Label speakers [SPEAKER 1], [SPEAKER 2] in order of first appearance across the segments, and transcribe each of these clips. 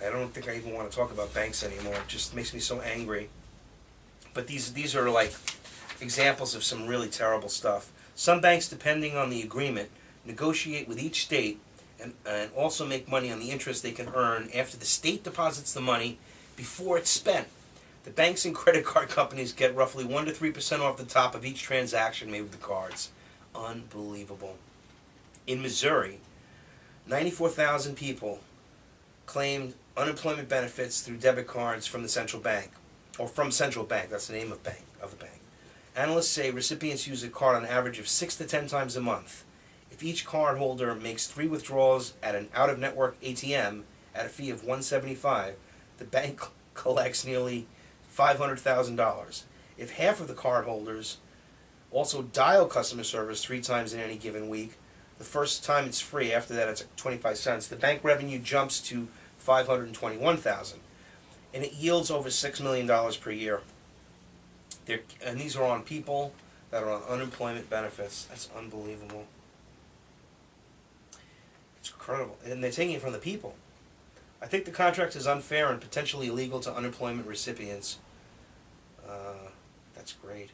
[SPEAKER 1] I don't think I even want to talk about banks anymore. It just makes me so angry. But these are like examples of some really terrible stuff. Some banks, depending on the agreement, negotiate with each state and also make money on the interest they can earn after the state deposits the money before it's spent. The banks and credit card companies get roughly 1 to 3% off the top of each transaction made with the cards. Unbelievable. In Missouri, 94,000 people claimed unemployment benefits through debit cards from the central bank, or from Central Bank. That's the name of the bank. Analysts say recipients use a card on average of 6 to 10 times a month. If each card holder makes 3 withdrawals at an out-of-network ATM at a fee of $175, the bank collects nearly $500,000. If half of the card holders also dial customer service 3 times in any given week, the first time it's free, after that it's 25 cents, the bank revenue jumps to $521,000. And it yields over $6 million per year. And these are on people that are on unemployment benefits. That's unbelievable. It's incredible. And they're taking it from the people. I think the contract is unfair and potentially illegal to unemployment recipients. That's great.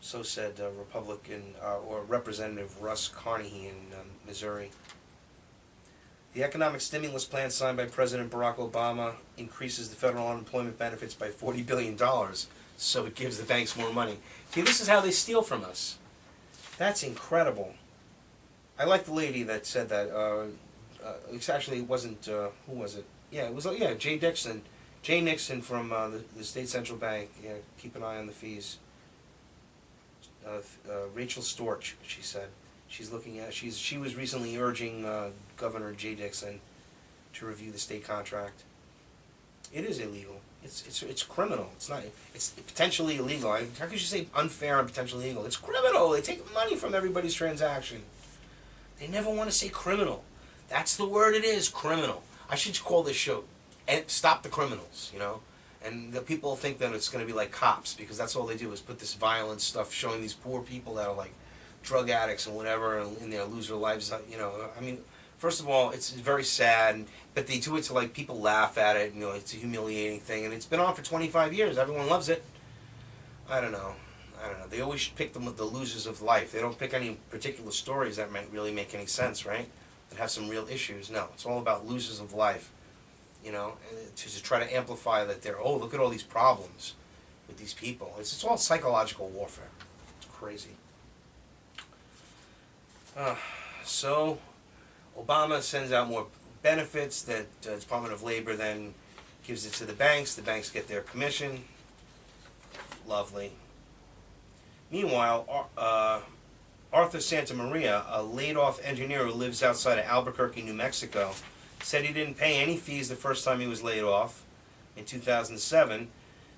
[SPEAKER 1] So said Republican or Representative Russ Carnegie in Missouri. The economic stimulus plan signed by President Barack Obama increases the federal unemployment benefits by $40 billion, so it gives the banks more money. See, this is how they steal from us. That's incredible. I like the lady that said that. It wasn't, who was it? Yeah, it was, Jay Dixon. Jay Nixon from the State Central Bank. Yeah, keep an eye on the fees. Rachel Storch, she said. She's looking at. She was recently urging Governor Jay Dixon to review the state contract. It is illegal. It's criminal. It's not. It's potentially illegal. How could you say unfair and potentially illegal? It's criminal. They take money from everybody's transaction. They never want to say criminal. That's the word it is, criminal. I should call this show and Stop the Criminals, And the people think that it's going to be like Cops, because that's all they do is put this violent stuff showing these poor people that are like drug addicts and whatever, and they lose their lives, I mean, first of all, it's very sad, but they do it to like people laugh at it, it's a humiliating thing, and it's been on for 25 years. Everyone loves it. I don't know. They always pick them with the losers of life. They don't pick any particular stories that might really make any sense, right? That have some real issues. No, it's all about losers of life, and to try to amplify that look at all these problems with these people. It's all psychological warfare. It's crazy. So, Obama sends out more benefits that Department of Labor then gives it to the banks. The banks get their commission. Lovely. Meanwhile, Arthur Santamaria, a laid-off engineer who lives outside of Albuquerque, New Mexico, said he didn't pay any fees the first time he was laid off in 2007,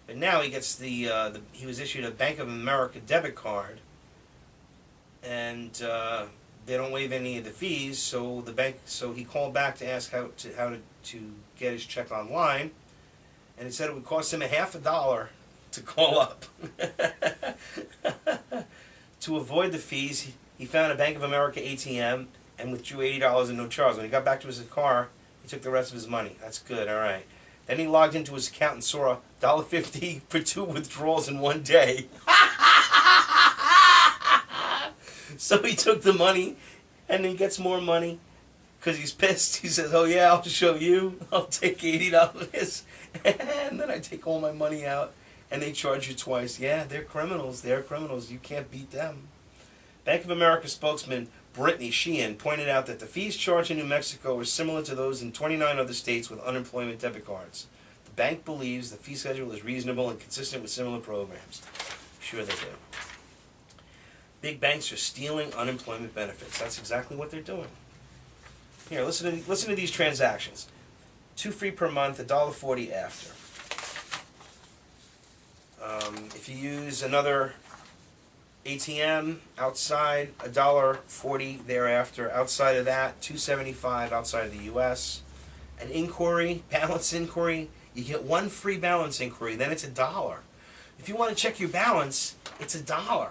[SPEAKER 1] but now he gets he was issued a Bank of America debit card, and they don't waive any of the fees. So he called back to ask how to get his check online, and he said it would cost him $50 to call up. To avoid the fees, he found a Bank of America ATM and withdrew $80 in no charge. When he got back to his car, he took the rest of his money. That's good, all right. Then he logged into his account and saw $1.50 for 2 withdrawals in one day. So he took the money, and he gets more money because he's pissed. He says, oh yeah, I'll show you. I'll take $80, and then I take all my money out. And they charge you twice. Yeah, they're criminals. They're criminals. You can't beat them. Bank of America spokesman Brittany Sheehan pointed out that the fees charged in New Mexico are similar to those in 29 other states with unemployment debit cards. The bank believes the fee schedule is reasonable and consistent with similar programs. Sure they do. Big banks are stealing unemployment benefits. That's exactly what they're doing. Here, listen to these transactions. 2 free per month, $1.40 after. If you use another ATM outside, $1.40 thereafter. Outside of that, $2.75 outside of the U.S. An inquiry, balance inquiry, you get 1 free balance inquiry. Then it's $1. If you want to check your balance, it's $1.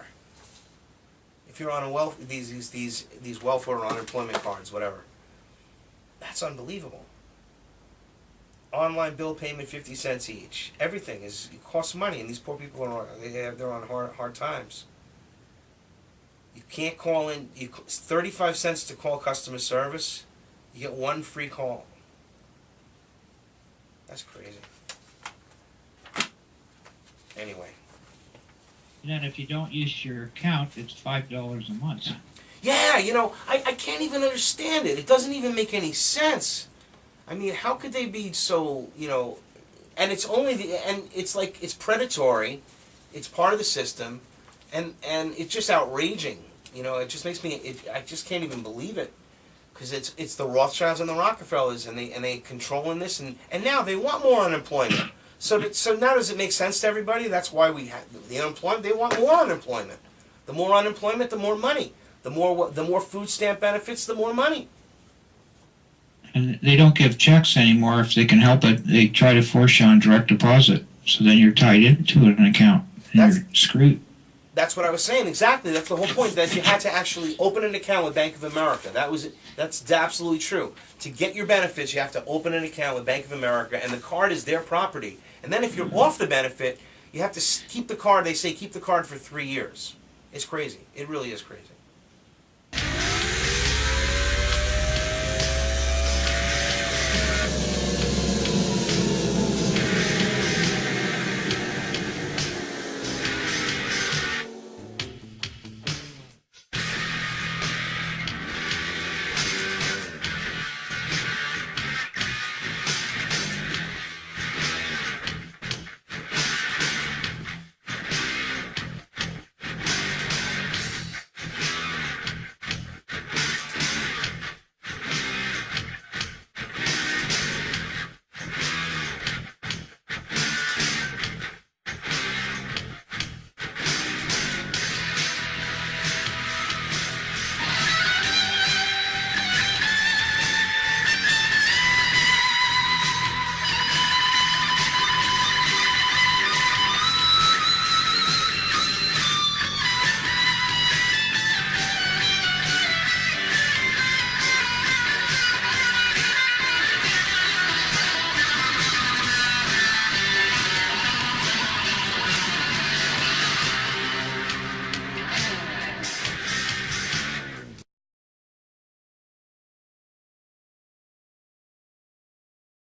[SPEAKER 1] If you're on these welfare or unemployment cards, whatever. That's unbelievable. online bill payment 50 cents each. Everything it costs money, and these poor people they're on hard times. You can't call in. 35 cents to call customer service. You get one free call. That's crazy. Anyway.
[SPEAKER 2] And then if you don't use your account, it's $5 a month.
[SPEAKER 1] Yeah, I can't even understand it. It doesn't even make any sense. I mean, how could they be so, and it's and it's like, it's predatory, it's part of the system, and it's just outraging. It just makes me, I just can't even believe it. Because it's the Rothschilds and the Rockefellers, and they controlling this, and now they want more unemployment. So now does it make sense to everybody? That's why we have the unemployment. They want more unemployment. The more unemployment, the more money. The more food stamp benefits, the more money.
[SPEAKER 2] And they don't give checks anymore if they can help it. They try to force you on direct deposit, so then you're tied into an account and you're screwed.
[SPEAKER 1] That's what I was saying, exactly. That's the whole point, that you had to actually open an account with Bank of America. That's absolutely true. To get your benefits, you have to open an account with Bank of America, and the card is their property. And then if you're off the benefit, you have to keep the card. They say keep the card for 3 years. It's crazy. It really is crazy.